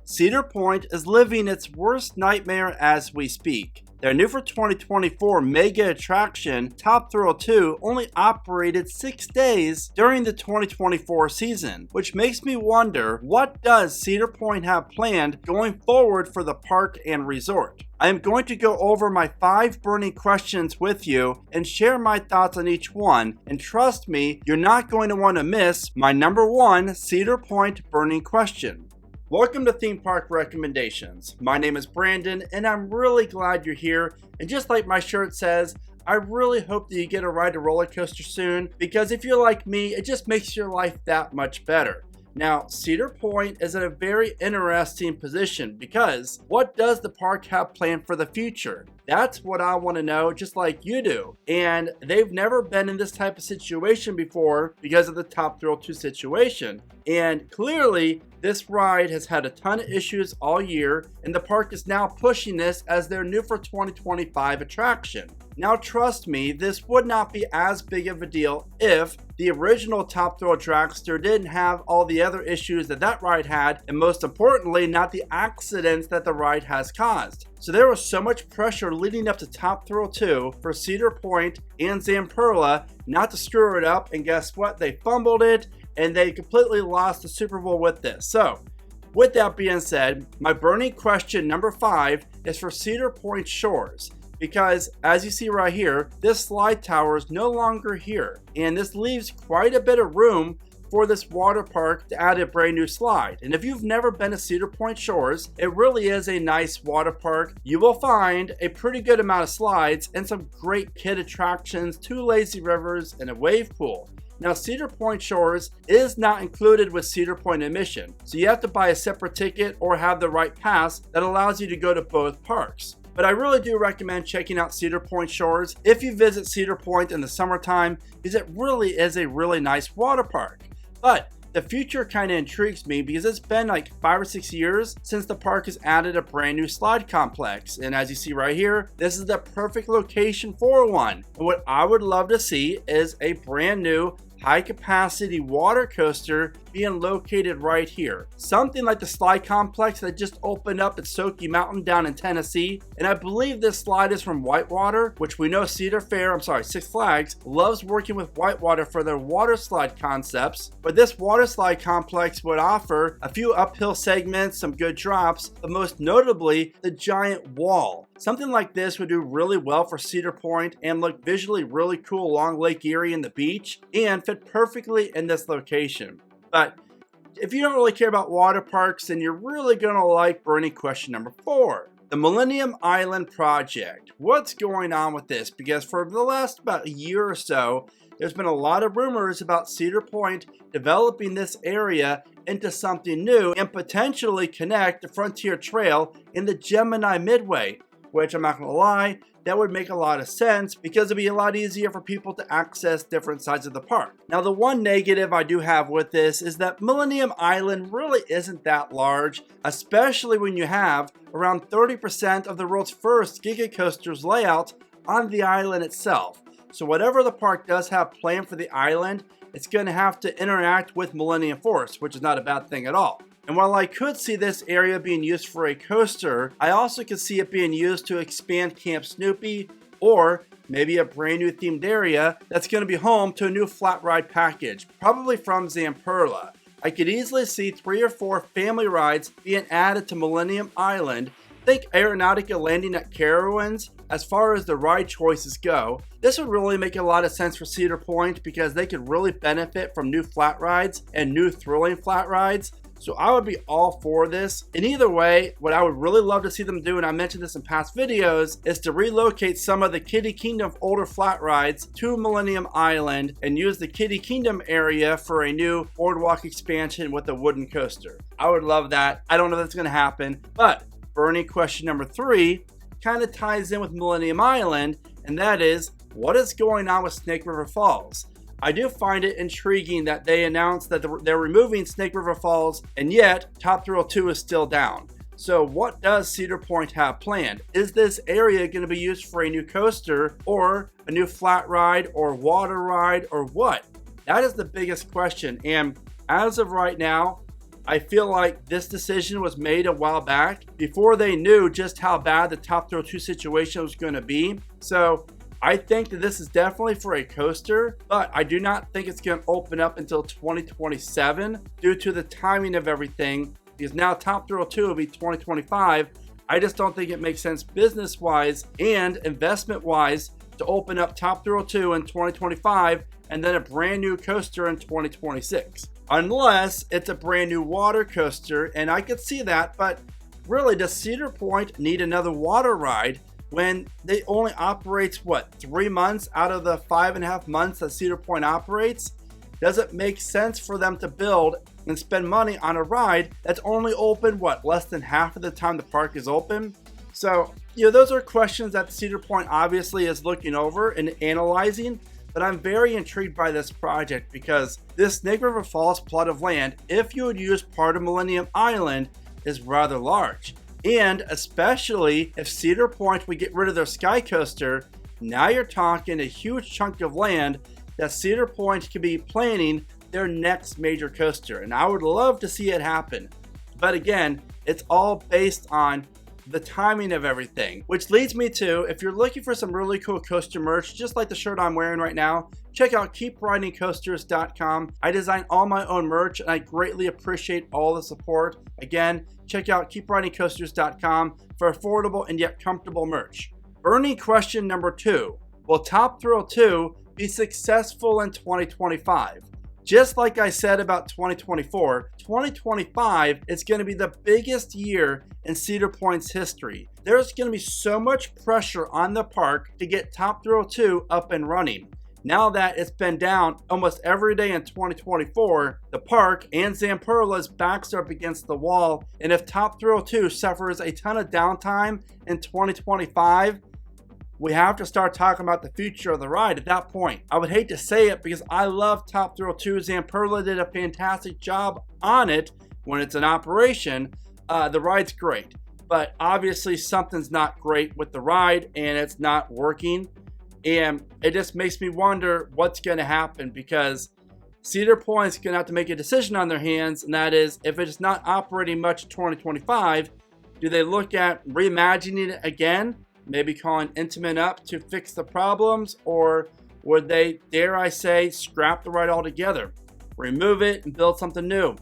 Cedar Point is living its worst nightmare as we speak. Their new for 2024 mega attraction, Top Thrill 2, only operated 6 days during the 2024 season, which makes me wonder, what does Cedar Point have planned going forward for the park and resort? I am going to go over my 5 burning questions with you and share my thoughts on each one, and trust me, you're not going to want to miss my number 1 Cedar Point burning question. Welcome to Theme Park Recommendations. My name is Brandon and I'm really glad you're here, and just like my shirt says, I really hope that you get to ride a roller coaster soon, because if you're like me, it just makes your life that much better. Now, Cedar Point is in a very interesting position because what does the park have planned for the future? That's what I want to know, just like you do. And they've never been in this type of situation before because of the Top Thrill 2 situation. And clearly, this ride has had a ton of issues all year, and the park is now pushing this as their new for 2025 attraction. Now trust me, this would not be as big of a deal if the original Top Thrill Dragster didn't have all the other issues that that ride had, and most importantly, not the accidents that the ride has caused. So there was so much pressure leading up to Top Thrill 2 for Cedar Point and Zamperla not to screw it up, and guess what? They fumbled it, and they completely lost the Super Bowl with this. So, with that being said, my burning question number 5 is for Cedar Point Shores. Because as you see right here, this slide tower is no longer here, and this leaves quite a bit of room for this water park to add a brand new slide. And if you've never been to Cedar Point Shores, it really is a nice water park. You will find a pretty good amount of slides and some great kid attractions, 2 lazy rivers, and a wave pool. Now, Cedar Point Shores is not included with Cedar Point admission, so you have to buy a separate ticket or have the right pass that allows you to go to both parks. But I really do recommend checking out Cedar Point Shores if you visit Cedar Point in the summertime, because it really is a really nice water park. But the future kind of intrigues me because it's been like 5 or 6 years since the park has added a brand new slide complex. And as you see right here, this is the perfect location for one. And what I would love to see is a brand new high capacity water coaster being located right here. Something like the slide complex that just opened up at Smoky Mountain down in Tennessee. And I believe this slide is from Whitewater, which we know Six Flags loves working with Whitewater for their water slide concepts. But this water slide complex would offer a few uphill segments, some good drops, but most notably the giant wall. Something like this would do really well for Cedar Point and look visually really cool along Lake Erie and the beach, and fit perfectly in this location. But if you don't really care about water parks, then you're really going to like burning question number 4. The Millennium Island project. What's going on with this? Because for the last about a year or so, there's been a lot of rumors about Cedar Point developing this area into something new and potentially connect the Frontier Trail in the Gemini Midway, which I'm not going to lie, that would make a lot of sense because it'd be a lot easier for people to access different sides of the park. Now, the one negative I do have with this is that Millennium Island really isn't that large, especially when you have around 30% of the world's first Giga Coaster's layout on the island itself. So whatever the park does have planned for the island, it's going to have to interact with Millennium Force, which is not a bad thing at all. And while I could see this area being used for a coaster, I also could see it being used to expand Camp Snoopy, or maybe a brand new themed area that's going to be home to a new flat ride package, probably from Zamperla. I could easily see 3 or 4 family rides being added to Millennium Island. Think Aeronautica landing at Carowinds. As far as the ride choices go, this would really make a lot of sense for Cedar Point because they could really benefit from new flat rides and new thrilling flat rides. So I would be all for this. And either way, what I would really love to see them do, and I mentioned this in past videos, is to relocate some of the Kiddie Kingdom older flat rides to Millennium Island and use the Kiddie Kingdom area for a new boardwalk expansion with a wooden coaster. I would love that. I don't know if that's going to happen, but burning question number 3 kind of ties in with Millennium Island, and that is, what is going on with Snake River Falls? I do find it intriguing that they announced that they're removing Snake River Falls, and yet Top Thrill 2 is still down. So what does Cedar Point have planned? Is this area going to be used for a new coaster or a new flat ride or water ride or what? That is the biggest question. And as of right now, I feel like this decision was made a while back before they knew just how bad the Top Thrill 2 situation was going to be. So I think that this is definitely for a coaster, but I do not think it's going to open up until 2027 due to the timing of everything, because now Top Thrill 2 will be 2025. I just don't think it makes sense business-wise and investment-wise to open up Top Thrill 2 in 2025 and then a brand new coaster in 2026. Unless it's a brand new water coaster, and I could see that, but really, does Cedar Point need another water ride when they only operates, 3 months out of the 5.5 months that Cedar Point operates? Does it make sense for them to build and spend money on a ride that's only open, less than half of the time the park is open? So, those are questions that Cedar Point obviously is looking over and analyzing, but I'm very intrigued by this project because this Snake River Falls plot of land, if you would use part of Millennium Island, is rather large. And especially if Cedar Point would get rid of their Sky Coaster, now you're talking a huge chunk of land that Cedar Point could be planning their next major coaster. And I would love to see it happen. But again, it's all based on the timing of everything, which leads me to, if you're looking for some really cool coaster merch, just like the shirt I'm wearing right now, check out keepridingcoasters.com. I design all my own merch and I greatly appreciate all the support. Again, check out keepridingcoasters.com for affordable and yet comfortable merch. Burning question number 2. Will Top Thrill 2 be successful in 2025? Just like I said about 2024, 2025 is going to be the biggest year in Cedar Point's history. There's going to be so much pressure on the park to get Top Thrill 2 up and running. Now that it's been down almost every day in 2024, the park and Zamperla's backs are up against the wall, and if Top Thrill 2 suffers a ton of downtime in 2025, we have to start talking about the future of the ride at that point. I would hate to say it because I love Top Thrill 2. Zamperla did a fantastic job on it when it's in operation. The ride's great, but obviously something's not great with the ride and it's not working. And it just makes me wonder what's going to happen, because Cedar Point's going to have to make a decision on their hands, and that is, if it's not operating much in 2025, do they look at reimagining it again? Maybe calling Intamin up to fix the problems, or would they, dare I say, scrap the ride altogether, remove it and build something new?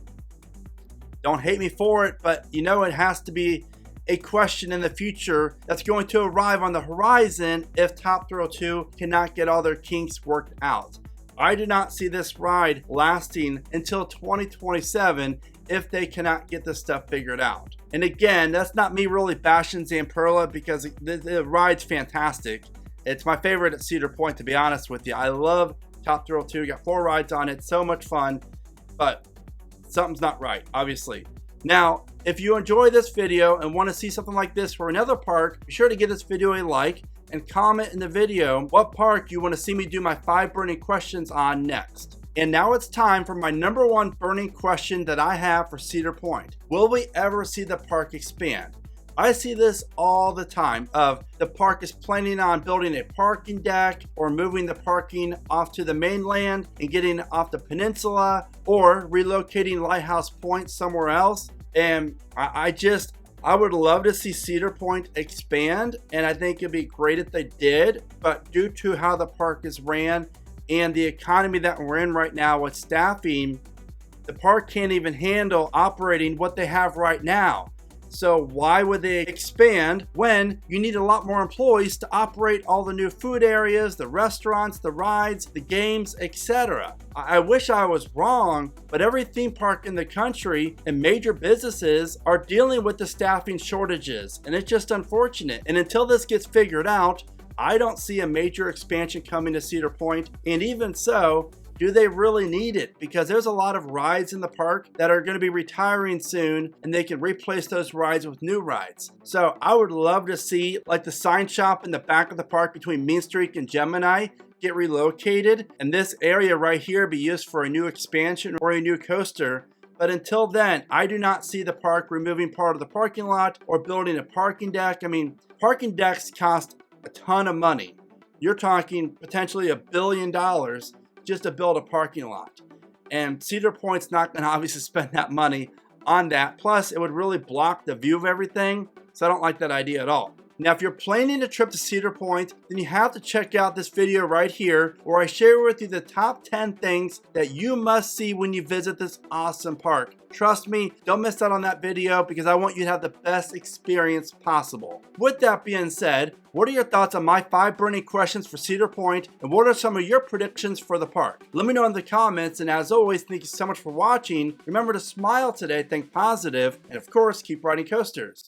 Don't hate me for it, but it has to be a question in the future that's going to arrive on the horizon if Top Thrill 2 cannot get all their kinks worked out. I do not see this ride lasting until 2027 if they cannot get this stuff figured out. And again, that's not me really bashing Zamperla, because the ride's fantastic. It's my favorite at Cedar Point, to be honest with you. I love Top Thrill 2. Got 4 rides on it. So much fun. But something's not right, obviously. Now, if you enjoy this video and want to see something like this for another park, be sure to give this video a like and comment in the video what park you want to see me do my 5 burning questions on next. And now it's time for my number 1 burning question that I have for Cedar Point. Will we ever see the park expand? I see this all the time of the park is planning on building a parking deck or moving the parking off to the mainland and getting off the peninsula, or relocating Lighthouse Point somewhere else. And I would love to see Cedar Point expand, and I think it'd be great if they did, but due to how the park is ran and the economy that we're in right now with staffing, the park can't even handle operating what they have right now. So why would they expand when you need a lot more employees to operate all the new food areas, the restaurants, the rides, the games, etc.? I wish I was wrong, but every theme park in the country and major businesses are dealing with the staffing shortages, and it's just unfortunate. And until this gets figured out, I don't see a major expansion coming to Cedar Point. And even so, do they really need it? Because there's a lot of rides in the park that are going to be retiring soon, and they can replace those rides with new rides. So I would love to see, like, the sign shop in the back of the park between Mean Street and Gemini get relocated, and this area right here be used for a new expansion or a new coaster. But until then, I do not see the park removing part of the parking lot or building a parking deck. I mean, parking decks cost a ton of money. You're talking potentially $1 billion just to build a parking lot. And Cedar Point's not going to obviously spend that money on that. Plus, it would really block the view of everything, so I don't like that idea at all. Now, if you're planning a trip to Cedar Point, then you have to check out this video right here where I share with you the top 10 things that you must see when you visit this awesome park. Trust me, don't miss out on that video because I want you to have the best experience possible. With that being said, what are your thoughts on my 5 burning questions for Cedar Point, and what are some of your predictions for the park? Let me know in the comments, and as always, thank you so much for watching. Remember to smile today, think positive, and of course, keep riding coasters.